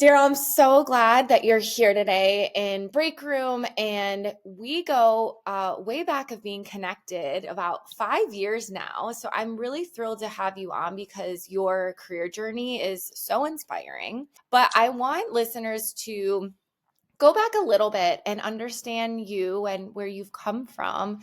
Daryl, I'm so glad that you're here today in Break Room. And we go way back of being connected about 5 years now. So I'm really thrilled to have you on because your career journey is so inspiring. But I want listeners to go back a little bit and understand you and where you've come from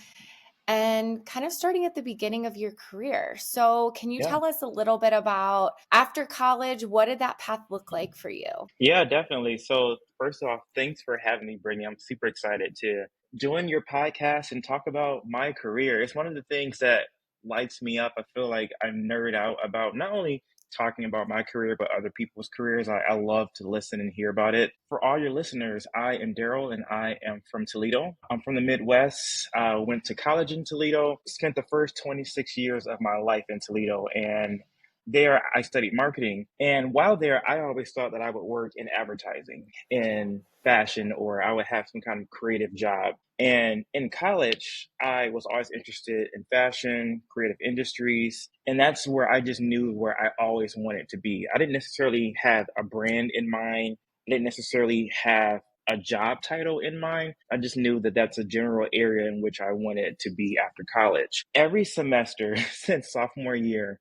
and kind of starting at the beginning of your career. So, can you Yeah. tell us a little bit about after college? What did that path look like for you? Yeah, definitely. So, first off, thanks for having me, Brittany. I'm super excited to join your podcast and talk about my career. It's one of the things that lights me up. I feel like I nerd out about not only talking about my career, but other people's careers. I love to listen and hear about it. For all your listeners, I am Daryl and I am from Toledo. I'm from the Midwest. I went to college in Toledo, spent the first 26 years of my life in Toledo, and there, I studied marketing. And while there, I always thought that I would work in advertising, in fashion, or I would have some kind of creative job. And in college, I was always interested in fashion, creative industries. And that's where I just knew where I always wanted to be. I didn't necessarily have a brand in mind, I didn't necessarily have a job title in mind. I just knew that that's a general area in which I wanted to be after college. Every semester since sophomore year,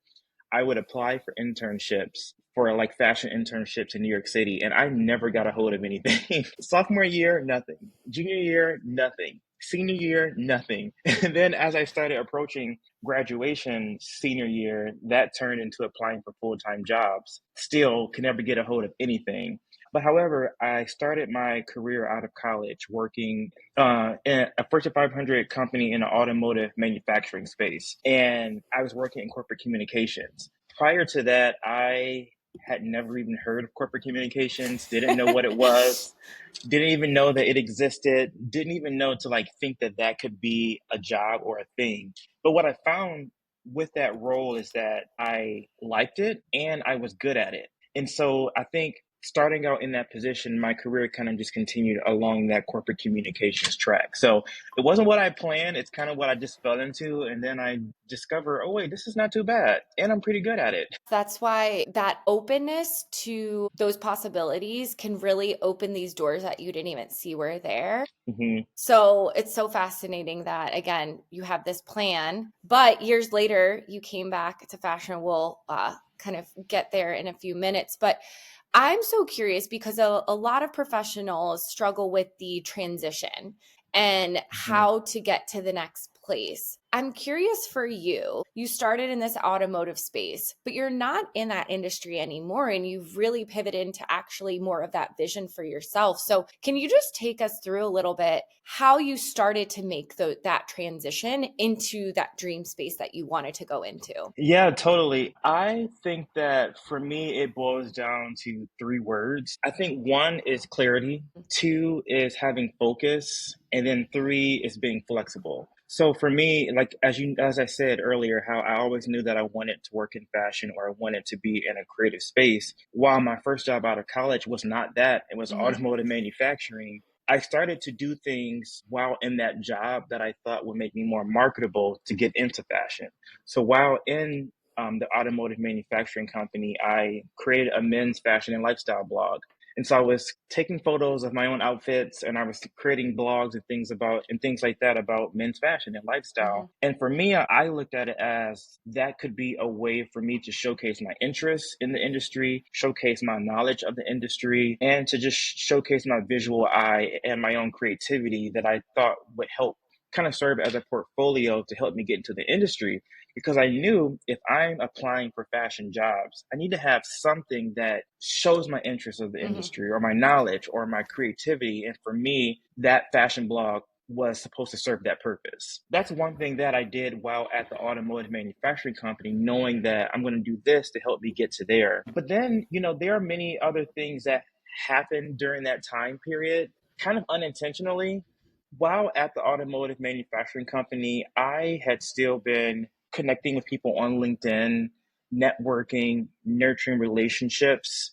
I would apply for internships for like fashion internships in New York City, and I never got a hold of anything. Sophomore year, nothing. Junior year, nothing. Senior year, nothing. And then as I started approaching graduation senior year, that turned into applying for full time jobs. Still could never get a hold of anything. But however, I started my career out of college working in a Fortune 500 company in the automotive manufacturing space. And I was working in corporate communications. Prior to that, I had never even heard of corporate communications, didn't know what it was, didn't even know that it existed, didn't even know to like think that that could be a job or a thing. But what I found with that role is that I liked it and I was good at it. And so I think starting out in that position, my career kind of just continued along that corporate communications track. So it wasn't what I planned. It's kind of what I just fell into. And then I discover, oh, wait, this is not too bad. And I'm pretty good at it. That's why that openness to those possibilities can really open these doors that you didn't even see were there. Hmm. So it's so fascinating that, again, you have this plan, but years later, you came back to fashion. We'll kind of get there in a few minutes. But I'm so curious because a lot of professionals struggle with the transition and Hmm. how to get to the next place. I'm curious for you. You started in this automotive space, but you're not in that industry anymore. And you've really pivoted into actually more of that vision for yourself. So, can you just take us through a little bit how you started to make that transition into that dream space that you wanted to go into? Yeah, totally. I think that for me, it boils down to three words. I think one is clarity, two is having focus, and then three is being flexible. So for me, like as I said earlier, how I always knew that I wanted to work in fashion or I wanted to be in a creative space. While my first job out of college was not that, it was Mhm. automotive manufacturing. I started to do things while in that job that I thought would make me more marketable to get into fashion. So while in the automotive manufacturing company, I created a men's fashion and lifestyle blog. And so I was taking photos of my own outfits and I was creating blogs and things like that about men's fashion and lifestyle. Mhm. And for me, I looked at it as that could be a way for me to showcase my interest in the industry, showcase my knowledge of the industry, and to just showcase my visual eye and my own creativity that I thought would help kind of serve as a portfolio to help me get into the industry because I knew if I'm applying for fashion jobs, I need to have something that shows my interest of the Mhm. industry or my knowledge or my creativity. And for me, that fashion blog was supposed to serve that purpose. That's one thing that I did while at the automotive manufacturing company, knowing that I'm going to do this to help me get to there. But then, there are many other things that happened during that time period, kind of unintentionally. While at the automotive manufacturing company, I had still been connecting with people on LinkedIn, networking, nurturing relationships.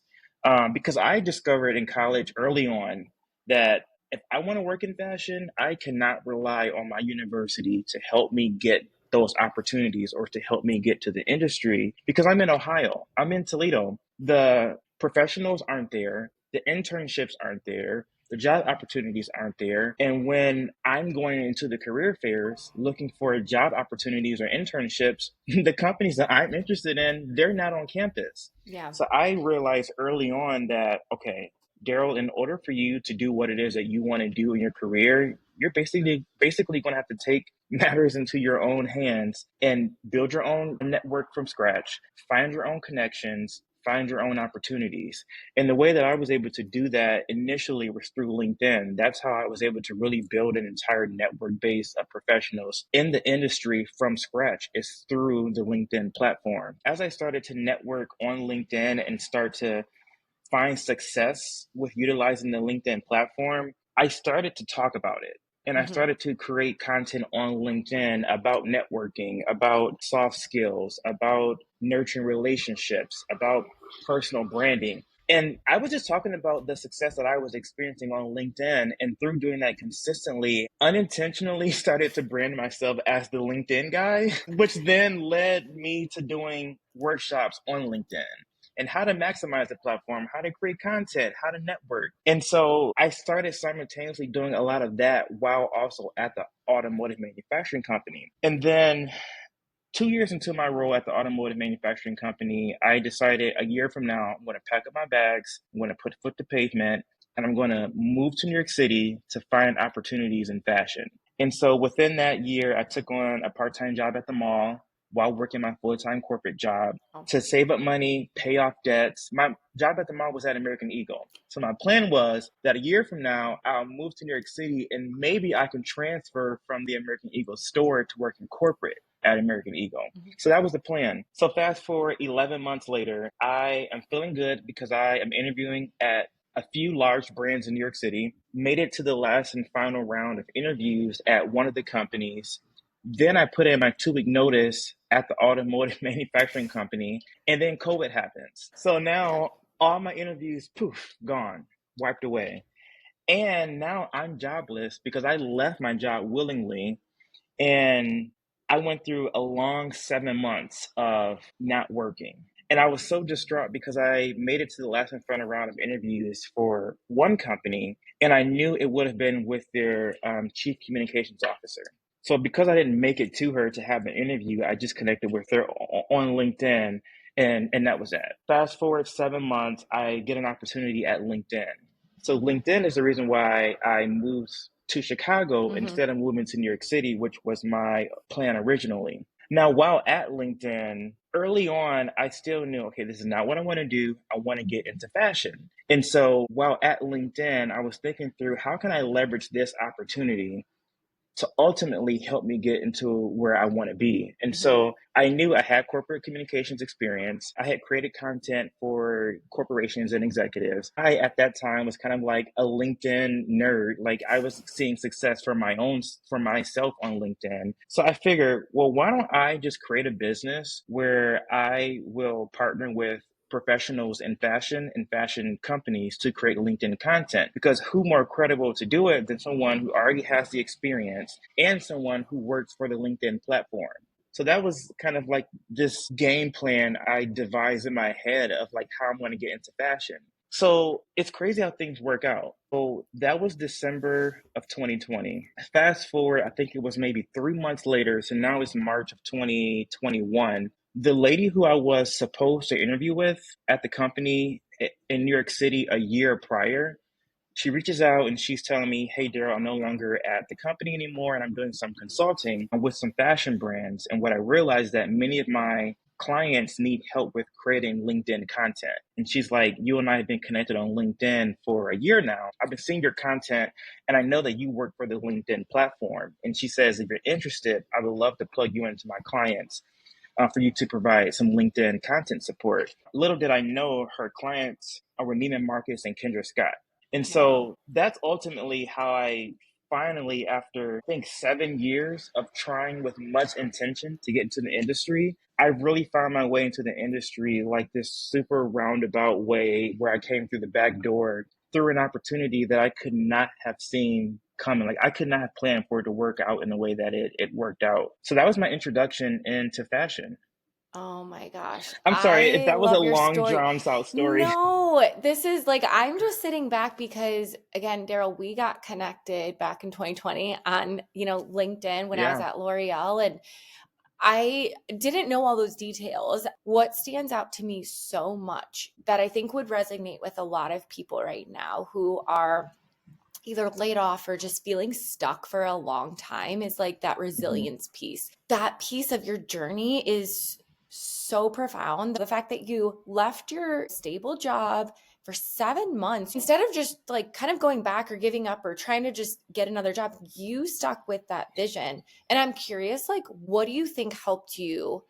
Because I discovered in college early on that if I want to work in fashion, I cannot rely on my university to help me get those opportunities or to help me get to the industry because I'm in Ohio, I'm in Toledo. The professionals aren't there. the internships aren't there, the job opportunities aren't there. And when I'm going into the career fairs looking for job opportunities or internships, the companies that I'm interested in, they're not on campus. Yeah. So I realized early on that, okay, Daryl, in order for you to do what it is that you want to do in your career, you're basically going to have to take matters into your own hands and build your own network from scratch, find your own connections, find your own opportunities. And the way that I was able to do that initially was through LinkedIn. That's how I was able to really build an entire network base of professionals in the industry from scratch, is through the LinkedIn platform. As I started to network on LinkedIn and start to find success with utilizing the LinkedIn platform, I started to talk about it. And I Hmm. started to create content on LinkedIn about networking, about soft skills, about nurturing relationships, about personal branding. And I was just talking about the success that I was experiencing on LinkedIn. And through doing that consistently, unintentionally started to brand myself as the LinkedIn guy, which then led me to doing workshops on LinkedIn and how to maximize the platform, how to create content, how to network. And so I started simultaneously doing a lot of that while also at the automotive manufacturing company. And then 2 years into my role at the automotive manufacturing company, I decided a year from now, I'm going to pack up my bags, I'm going to put foot to pavement, and I'm going to move to New York City to find opportunities in fashion. And so within that year, I took on a part time job at the mall while working my full time corporate job Oh. to save up money, pay off debts. My job at the mall was at American Eagle. So my plan was that a year from now, I'll move to New York City and maybe I can transfer from the American Eagle store to work in corporate at American Eagle. Mhm. So that was the plan. So fast forward 11 months later, I am feeling good because I am interviewing at a few large brands in New York City, made it to the last and final round of interviews at one of the companies. Then I put in my 2 week notice at the automotive manufacturing company, and then COVID happens. So Yeah. now all my interviews, poof, gone, wiped away. And now I'm jobless because I left my job willingly, and I went through a long 7 months of not working. And I was so distraught because I made it to the last and final round of interviews for one company, and I knew it would have been with their chief communications officer. So because I didn't make it to her to have an interview, I just connected with her on LinkedIn, and that was that. Fast forward 7 months, I get an opportunity at LinkedIn. So LinkedIn is the reason why I moved to Chicago Hmm. instead of moving to New York City, which was my plan originally. Now, while at LinkedIn, early on, I still knew, okay, this is not what I want to do. I want to get into fashion. And so while at LinkedIn, I was thinking through how can I leverage this opportunity to ultimately help me get into where I want to be. And Hmm. so I knew I had corporate communications experience. I had created content for corporations and executives. I, at that time, was kind of like a LinkedIn nerd. Like I was seeing success for myself on LinkedIn. So I figured, well, why don't I just create a business where I will partner with professionals in fashion and fashion companies to create LinkedIn content, because who more credible to do it than someone who already has the experience and someone who works for the LinkedIn platform. So that was kind of like this game plan I devised in my head of like how I'm going to get into fashion. So it's crazy how things work out. So that was December of 2020. Fast forward, I think it was maybe 3 months later. So now it's March of 2021. The lady who I was supposed to interview with at the company in New York City a year prior, she reaches out and she's telling me, hey, Daryl, I'm no longer at the company anymore and I'm doing some consulting with some fashion brands. And what I realized that many of my clients need help with creating LinkedIn content. And she's like, you and I have been connected on LinkedIn for a year now. I've been seeing your content and I know that you work for the LinkedIn platform. And she says, if you're interested, I would love to plug you into my clients for you to provide some LinkedIn content support. Little did I know her clients were Neiman Marcus and Kendra Scott. And Wow. so that's ultimately how I finally, after I think 7 years of trying with much intention to get into the industry, I really found my way into the industry like this super roundabout way where I came through the back door through an opportunity that I could not have seen coming. Like I could not have planned for it to work out in the way that it worked out. So that was my introduction into fashion. Oh my gosh. I'm sorry if I that was a love your long, story. drawn out story. No, this is like, I'm just sitting back because, again, Daryl, we got connected back in 2020 on, LinkedIn when I was Yeah. at L'Oreal, and I didn't know all those details. What stands out to me so much that I think would resonate with a lot of people right now who are either laid off or just feeling stuck for a long time is like that Mhm. resilience piece. That piece of your journey is so profound. The fact that you left your stable job for 7 months, instead of just like kind of going back or giving up or trying to just get another job, you stuck with that vision. And I'm curious, like, what do you think helped you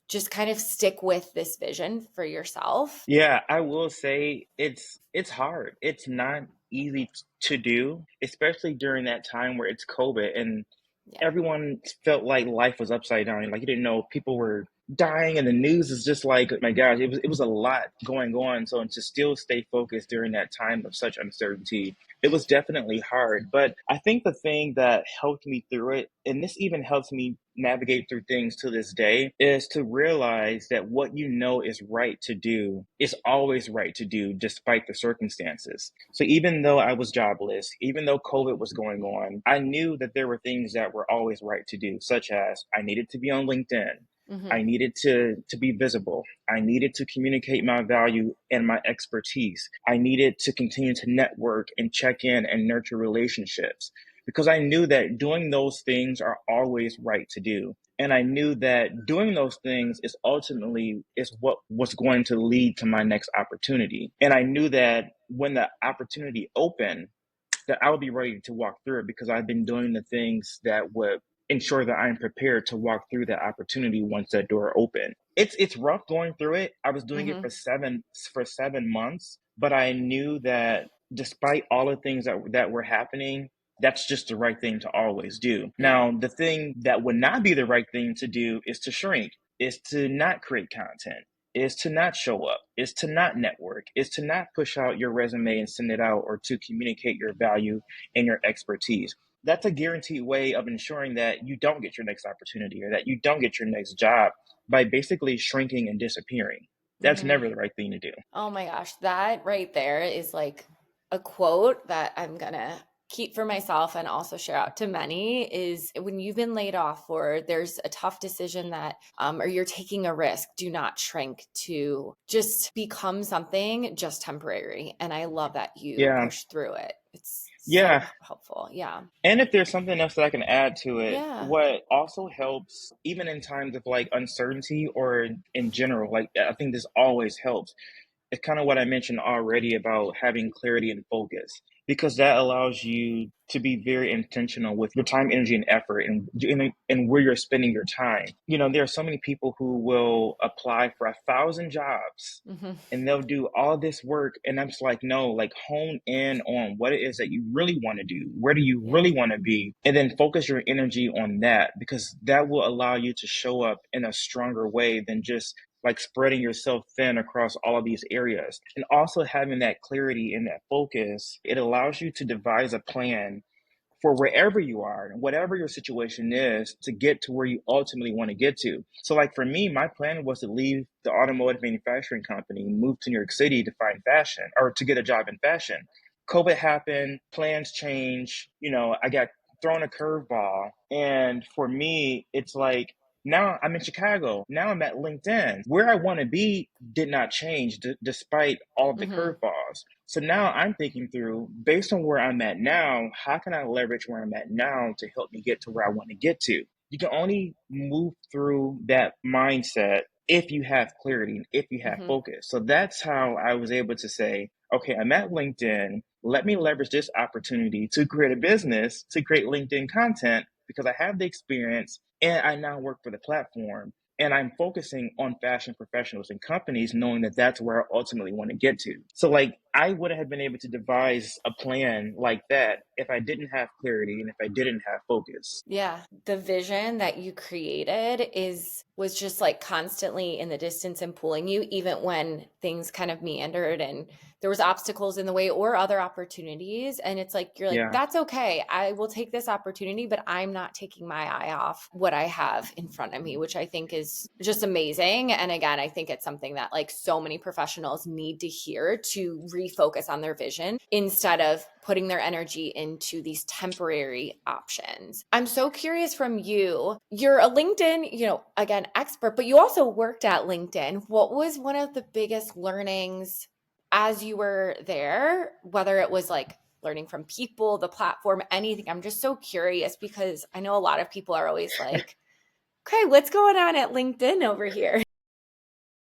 just kind of stick with this vision for yourself? Yeah, I will say it's hard. It's not easy to do, especially during that time where it's COVID and Yeah. everyone felt like life was upside down. Like you didn't know people were dying, and the news is just like, oh my gosh, it was a lot going on. So and to still stay focused during that time of such uncertainty, it was definitely hard. But I think the thing that helped me through it, and this even helps me navigate through things to this day, is to realize that what you know is right to do is always right to do despite the circumstances. So even though I was jobless, even though COVID was going on, I knew that there were things that were always right to do, such as I needed to be on LinkedIn. I Hmm. needed to be visible. I needed to communicate my value and my expertise. I needed to continue to network and check in and nurture relationships because I knew that doing those things are always right to do. And I knew that doing those things is ultimately is what was going to lead to my next opportunity. And I knew that when the opportunity opened, that I would be ready to walk through it because I've been doing the things that would ensure that I'm prepared to walk through that opportunity once that door opened. It's rough going through it. I was doing it Hmm. for 7 months, but I knew that despite all the things that were happening, that's just the right thing to always do. Yeah. Now, the thing that would not be the right thing to do is to shrink, is to not create content, is to not show up, is to not network, is to not push out your resume and send it out, or to communicate your value and your expertise. That's a guaranteed way of ensuring that you don't get your next opportunity or that you don't get your next job by basically shrinking and disappearing. That's Hmm. never the right thing to do. Oh my gosh, that right there is like a quote that I'm gonna keep for myself and also share out to many is when you've been laid off or there's a tough decision that or you're taking a risk, do not shrink to just become something just temporary. And I love that you Yeah. push through it. It's so Yeah. helpful. Yeah. And if there's something else that I can add to it, Yeah. what also helps, even in times of like uncertainty or in general, like I think this always helps, it's kind of what I mentioned already about having clarity and focus, because that allows you to be very intentional with your time, energy, and effort, and where you're spending your time. You know, there are so many people who will apply for 1,000 jobs Hmm. and they'll do all this work, and I'm just like, no, like hone in on what it is that you really want to do. Where do you Yeah. really want to be? And then focus your energy on that, because that will allow you to show up in a stronger way than just like spreading yourself thin across all of these areas. And also having that clarity and that focus, it allows you to devise a plan for wherever you are and whatever your situation is to get to where you ultimately want to get to. So, like for me, my plan was to leave the automotive manufacturing company, move to New York City to find fashion or to get a job in fashion. COVID happened, plans change. You know, I got thrown a curveball. And for me, it's like, now I'm in Chicago. Now I'm at LinkedIn. Where I want to be did not change despite all of the Hmm. curveballs. So now I'm thinking through, based on where I'm at now, how can I leverage where I'm at now to help me get to where I want to get to? You can only move through that mindset if you have clarity and if you have Hmm. focus. So that's how I was able to say, okay, I'm at LinkedIn. Let me leverage this opportunity to create a business, to create LinkedIn content because I have the experience and I now work for the platform. And I'm focusing on fashion professionals and companies, knowing that that's where I ultimately want to get to. So, like, I would have been able to devise a plan like that if I didn't have clarity and if I didn't have focus. Yeah, the vision that you created is was just like constantly in the distance and pulling you even when things kind of meandered and there was obstacles in the way or other opportunities. And it's like, you're like, Yeah. that's okay. I will take this opportunity, but I'm not taking my eye off what I have in front of me, which I think is just amazing. And again, I think it's something that like so many professionals need to hear to refocus on their vision instead of putting their energy into these temporary options. I'm so curious from you. You're a LinkedIn, again, expert, but you also worked at LinkedIn. What was one of the biggest learnings as you were there, whether it was like learning from people, the platform, anything? I'm just so curious because I know a lot of people are always like, okay, what's going on at LinkedIn over here?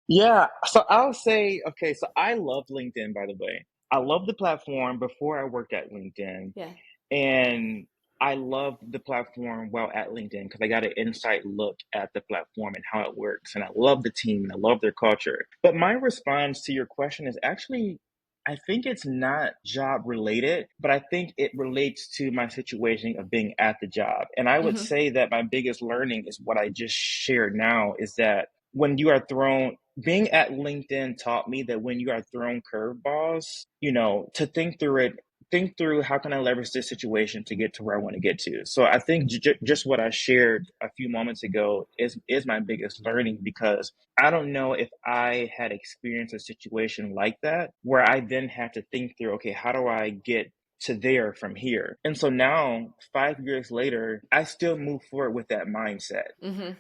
Yeah, so I'll say, okay, so I loved LinkedIn, by the way. I loved the platform before I worked at LinkedIn. Yeah. And I love the platform while at LinkedIn because I got an inside look at the platform and how it works. And I love the team and I love their culture. But my response to your question is actually, I think it's not job related, but I think it relates to my situation of being at the job. And I would Hmm. say that my biggest learning is what I just shared now is that when you are thrown, being at LinkedIn taught me that when you are thrown curveballs, to think through how can I leverage this situation to get to where I want to get to. So I think just what I shared a few moments ago is my biggest learning because I don't know if I had experienced a situation like that where I then had to think through, okay, how do I get to there from here? And so now, 5 years later, I still move forward with that mindset. Hmm.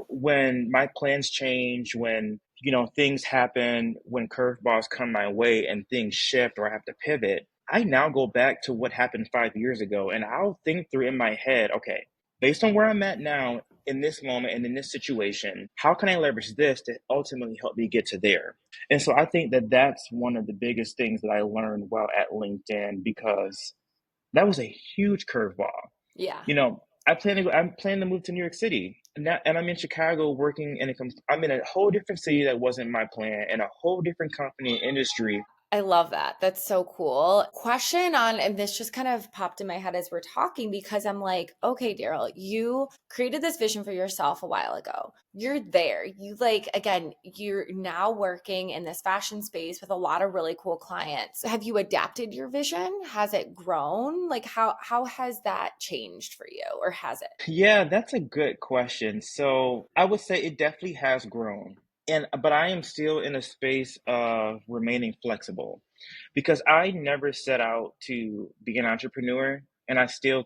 When my plans change, when things happen, when curveballs come my way and things shift or I have to pivot, I now go back to what happened 5 years ago and I'll think through in my head, okay, based on where I'm at now in this moment and in this situation, how can I leverage this to ultimately help me get to there? And so I think that that's one of the biggest things that I learned while at LinkedIn because that was a huge curveball. Yeah. I'm planning to move to New York City, and I'm in Chicago working I'm in a whole different city that wasn't my plan, and a whole different company and industry. I love that. That's so cool. Question on, and this just kind of popped in my head as we're talking because I'm like, okay, Daryl, you created this vision for yourself a while ago. You're there. You like, again, you're now working in this fashion space with a lot of really cool clients. Have you adapted your vision? Has it grown? Like how has that changed for you or has it? Yeah, that's a good question. So I would say it definitely has grown. But I am still in a space of remaining flexible because I never set out to be an entrepreneur. And I still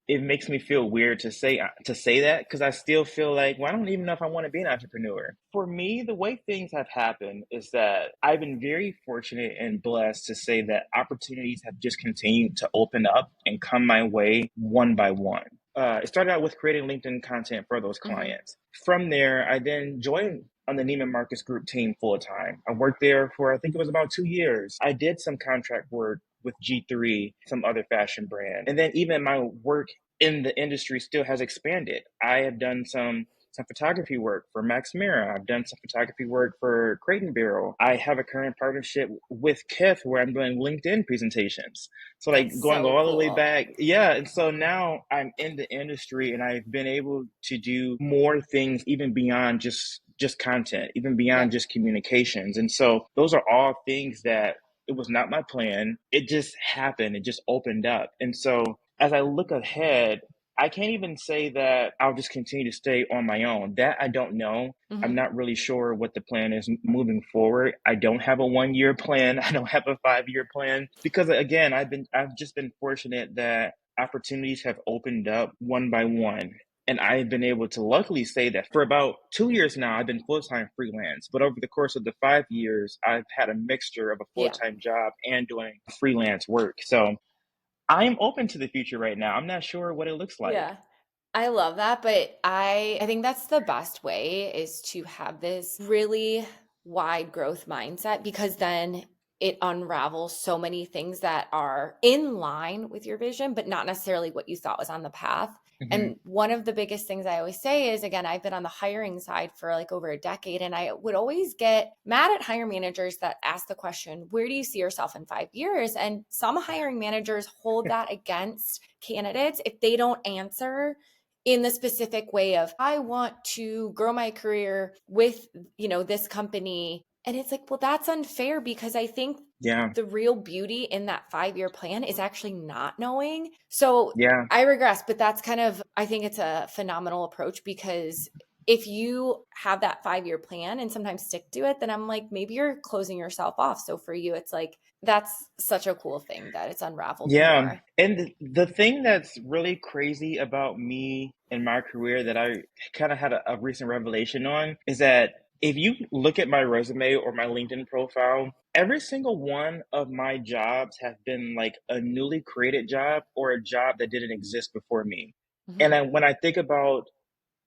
it makes me feel weird to say that because I still feel like, well, I don't even know if I want to be an entrepreneur. For me, the way things have happened is that I've been very fortunate and blessed to say that opportunities have just continued to open up and come my way one by one. It started out with creating LinkedIn content for those Hmm. clients. From there, I then joined on the Neiman Marcus Group team full time. I worked there for, I think it was about 2 years. I did some contract work with G3, some other fashion brand. And then even my work in the industry still has expanded. I have done some photography work for Max Mara. I've done some photography work for Crate and Barrel. I have a current partnership with Kith where I'm doing LinkedIn presentations. So like That's going so all the way cool. back, yeah. And so now I'm in the industry and I've been able to do more things even beyond just content, even beyond Yep. just communications. And so those are all things that it was not my plan. It just happened. It just opened up. And so as I look ahead, I can't even say that I'll just continue to stay on my own. That I don't know. I'm Hmm. not really sure what the plan is moving forward. I don't have a 1 year plan. I don't have a 5 year plan because again, I've just been fortunate that opportunities have opened up one by one. And I've been able to luckily say that for about 2 years now, I've been full time freelance. But over the course of the 5 years, I've had a mixture of a full Yeah. time job and doing freelance work. So I'm open to the future right now. I'm not sure what it looks like. Yeah. I love that, but I think that's the best way is to have this really wide growth mindset because then it unravels so many things that are in line with your vision, but not necessarily what you thought was on the path. Hmm. And one of the biggest things I always say is again, I've been on the hiring side for like over a decade, and I would always get mad at hiring managers that ask the question, where do you see yourself in 5 years? And some hiring managers hold that against candidates if they don't answer in the specific way of I want to grow my career with this company And it's like, well, that's unfair because I think Yeah. the real beauty in that 5 year plan is actually not knowing. So Yeah. I regress, but that's kind of, I think it's a phenomenal approach because if you have that 5 year plan and sometimes stick to it, then I'm like, maybe you're closing yourself off. So for you, it's like, that's such a cool thing that it's unraveled Yeah. more. And the thing that's really crazy about me and my career that I kind of had a recent revelation on is that if you look at my resume or my LinkedIn profile, every single one of my jobs have been like a newly created job or a job that didn't exist before me. And Hmm. when I think about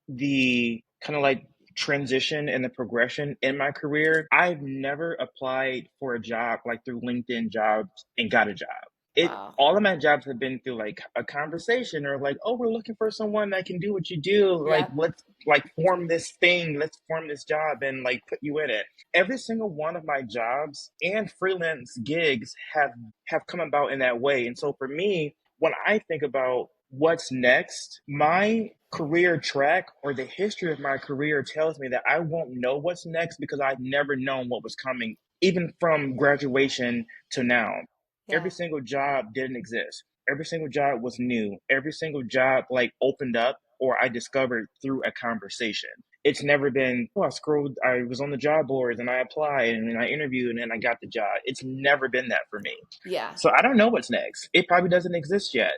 the kind of like transition and the progression in my career, I've never applied for a job like through LinkedIn jobs and got a job. It Wow. all of my jobs have been through like a conversation or like, oh, we're looking for someone that can do what you do. Like, Yeah. let's like form this thing, let's form this job and like put you in it. Every single one of my jobs and freelance gigs have come about in that way. And so for me, when I think about what's next, my career track or the history of my career tells me that I won't know what's next because I've never known what was coming, even from graduation to now. Every Yeah. single job didn't exist. Every single job was new. Every single job like opened up or I discovered through a conversation. It's never been, oh, I was on the job boards and I applied and then I interviewed and then I got the job. It's never been that for me. Yeah. So I don't know what's next. It probably doesn't exist yet.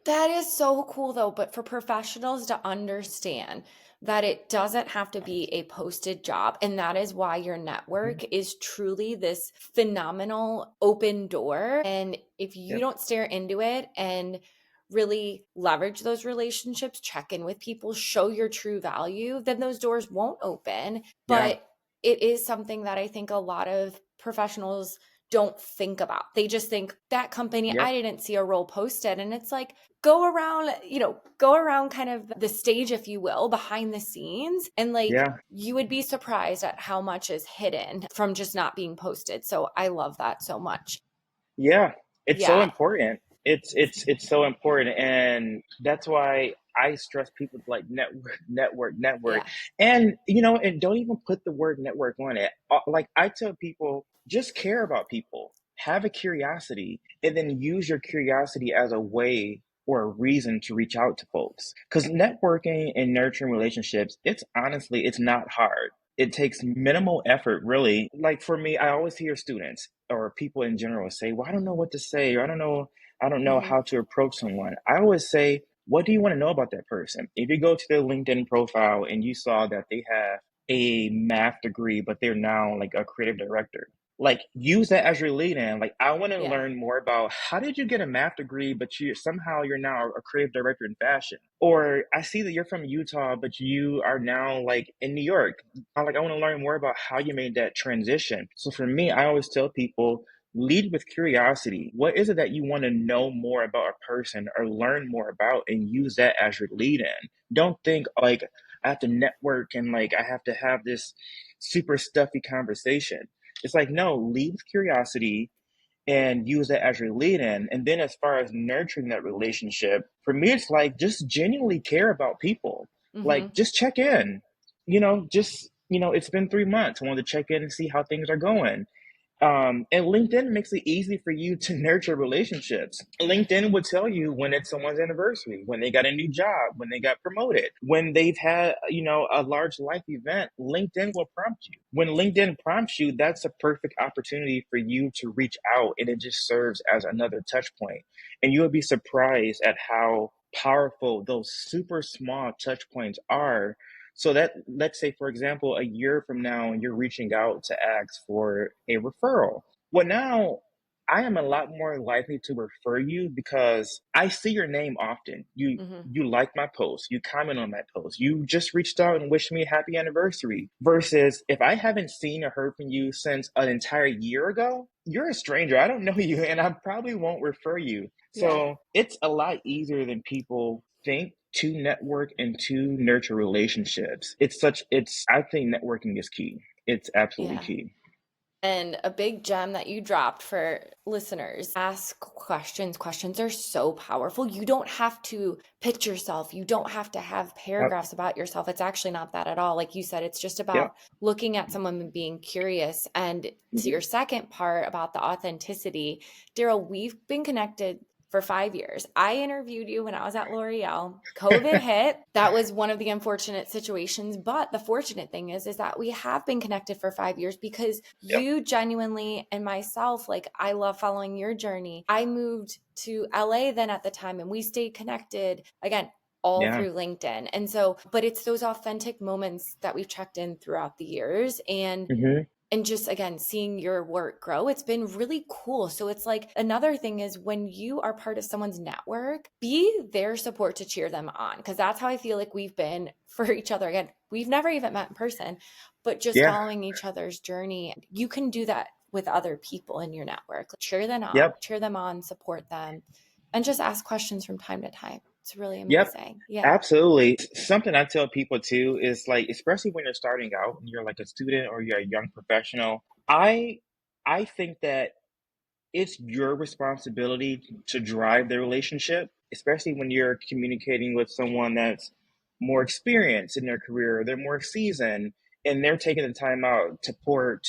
That is so cool though, but for professionals to understand that it doesn't have to be a posted job. And that is why your network Mhm. is truly this phenomenal open door. And if you Yep. don't stare into it and really leverage those relationships, check in with people, show your true value, then those doors won't open. Yeah. But it is something that I think a lot of professionals don't think about. They just think that company, I Yep. didn't see a role posted. And it's like, go around kind of the stage, if you will, behind the scenes. And like, Yeah. you would be surprised at how much is hidden from just not being posted. So I love that so much. Yeah, it's so Yeah. important. It's so important, and that's why I stress people to like network, network, network, Yeah. and and don't even put the word network on it. Like I tell people, just care about people, have a curiosity, and then use your curiosity as a way or a reason to reach out to folks. Because networking and nurturing relationships, it's not hard. It takes minimal effort, really. Like for me, I always hear students or people in general say, "Well, I don't know what to say, or I don't know Hmm. how to approach someone." I always say, "What do you want to know about that person?" If you go to their LinkedIn profile and you saw that they have a math degree, but they're now like a creative director, like use that as your lead in. Like, I want to Yeah. learn more about how did you get a math degree, but you're now a creative director in fashion. Or I see that you're from Utah, but you are now like in New York. I want to learn more about how you made that transition. So for me, I always tell people, lead with curiosity. What is it that you want to know more about a person or learn more about, and use that as your lead in? Don't think like I have to network and like I have to have this super stuffy conversation. It's like, no, lead with curiosity and use that as your lead in. And then as far as nurturing that relationship, for me, it's like just genuinely care about people. Like Hmm. just check in, it's been 3 months. I wanted to check in and see how things are going. And LinkedIn makes it easy for you to nurture relationships. LinkedIn would tell you when it's someone's anniversary, when they got a new job, when they got promoted, when they've had, a large life event. LinkedIn will prompt you. When LinkedIn prompts you, that's a perfect opportunity for you to reach out, and it just serves as another touch point. And you'll be surprised at how powerful those super small touch points are. So that, let's say, for example, a year from now, you're reaching out to ask for a referral. Well, now I am a lot more likely to refer you because I see your name often. Hmm. You like my post, you comment on my post, you just reached out and wished me a happy anniversary. Versus if I haven't seen or heard from you since an entire year ago, you're a stranger. I don't know you, and I probably won't refer you. Yeah. So it's a lot easier than people think to network and to nurture relationships. I think networking is key. It's absolutely Yeah. key. And a big gem that you dropped for listeners, ask questions. Questions are so powerful. You don't have to pitch yourself. You don't have to have Yep. paragraphs about yourself. It's actually not that at all. Like you said, it's just Yep. about looking at someone and being curious. And to Hmm. your second part about the authenticity, Daryl, we've been connected for 5 years. I interviewed you when I was at L'Oreal. COVID hit. That was one of the unfortunate situations. But the fortunate thing is that we have been connected for 5 years because Yep. you genuinely and myself, like I love following your journey. I moved to LA then at the time and we stayed connected again all Yeah. through LinkedIn. And so, but it's those authentic moments that we've checked in throughout the years. Hmm. And just again seeing your work grow, it's been really cool. So it's like another thing is when you are part of someone's network, be their support to cheer them on, because that's how I feel like we've been for each other. Again, we've never even met in person, but just Yeah. following each other's journey, you can do that with other people in your network. Cheer them on, Yep. support them, and just ask questions from time to time. It's really Yep. amazing. Yeah. Absolutely. Something I tell people too is like, especially when you're starting out and you're like a student or you're a young professional, I think that it's your responsibility to drive the relationship, especially when you're communicating with someone that's more experienced in their career, they're more seasoned, and they're taking the time out to pour,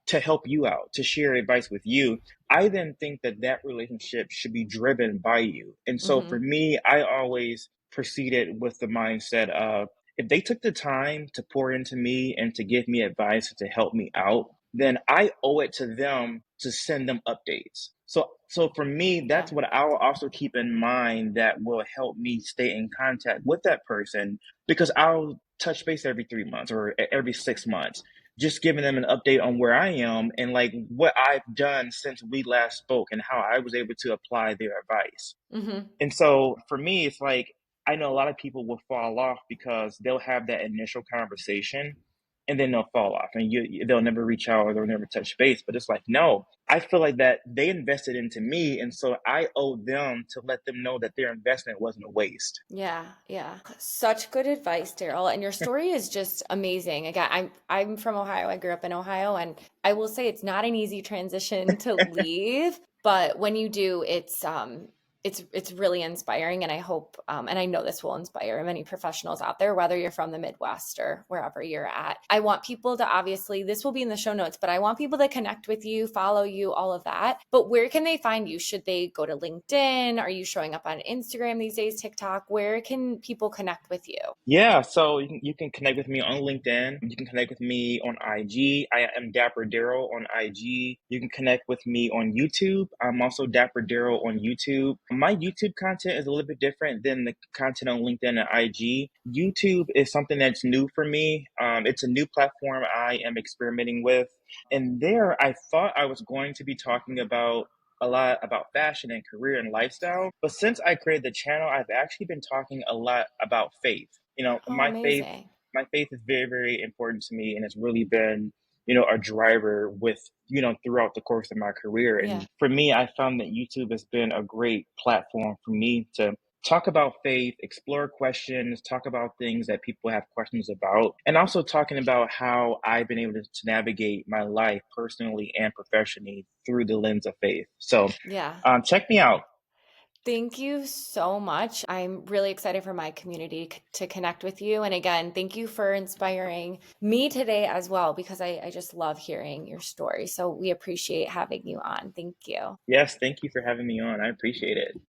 to help you out, to share advice with you. I then think that that relationship should be driven by you. And so for Mm-hmm. me, I always proceeded with the mindset of if they took the time to pour into me and to give me advice to help me out, then I owe it to them to send them updates. So for me, Yeah. that's what I'll also keep in mind that will help me stay in contact with that person because I'll touch base every 3 months or every 6 months, just giving them an update on where I am and like what I've done since we last spoke and how I was able to apply their advice. Mm-hmm. And so for me, it's like I know a lot of people will fall off because they'll have that initial conversation and then they'll fall off and they'll never reach out or they'll never touch base. But it's like, no, I feel like that they invested into me. And so I owe them to let them know that their investment wasn't a waste. Yeah, yeah. Such good advice, Daryl. And your story is just amazing. Again, I'm from Ohio. I grew up in Ohio, and I will say it's not an easy transition to leave, but when you do, it's really inspiring. And I hope and I know this will inspire many professionals out there, whether you're from the Midwest or wherever you're at. I want people to obviously, this will be in the show notes, but I want people to connect with you, follow you, all of that. But where can they find you? Should they go to LinkedIn? Are you showing up on Instagram these days, TikTok? Where can people connect with you? Yeah, so you can connect with me on LinkedIn. You can connect with me on IG. I am Dapper Daryl on IG. You can connect with me on YouTube. I'm also Dapper Daryl on YouTube. My YouTube content is a little bit different than the content on LinkedIn and IG. YouTube is something that's new for me. It's a new platform I am experimenting with. And there, I thought I was going to be talking about a lot about fashion and career and lifestyle. But since I created the channel, I've actually been talking a lot about faith. Oh, amazing. My faith is very, very important to me, and it's really been, a driver with, throughout the course of my career. Yeah. And for me, I found that YouTube has been a great platform for me to talk about faith, explore questions, talk about things that people have questions about, and also talking about how I've been able to navigate my life personally and professionally through the lens of faith. So, Yeah. check me out. Thank you so much. I'm really excited for my community to connect with you. And again, thank you for inspiring me today as well, because I just love hearing your story. So we appreciate having you on. Thank you. Yes, thank you for having me on. I appreciate it.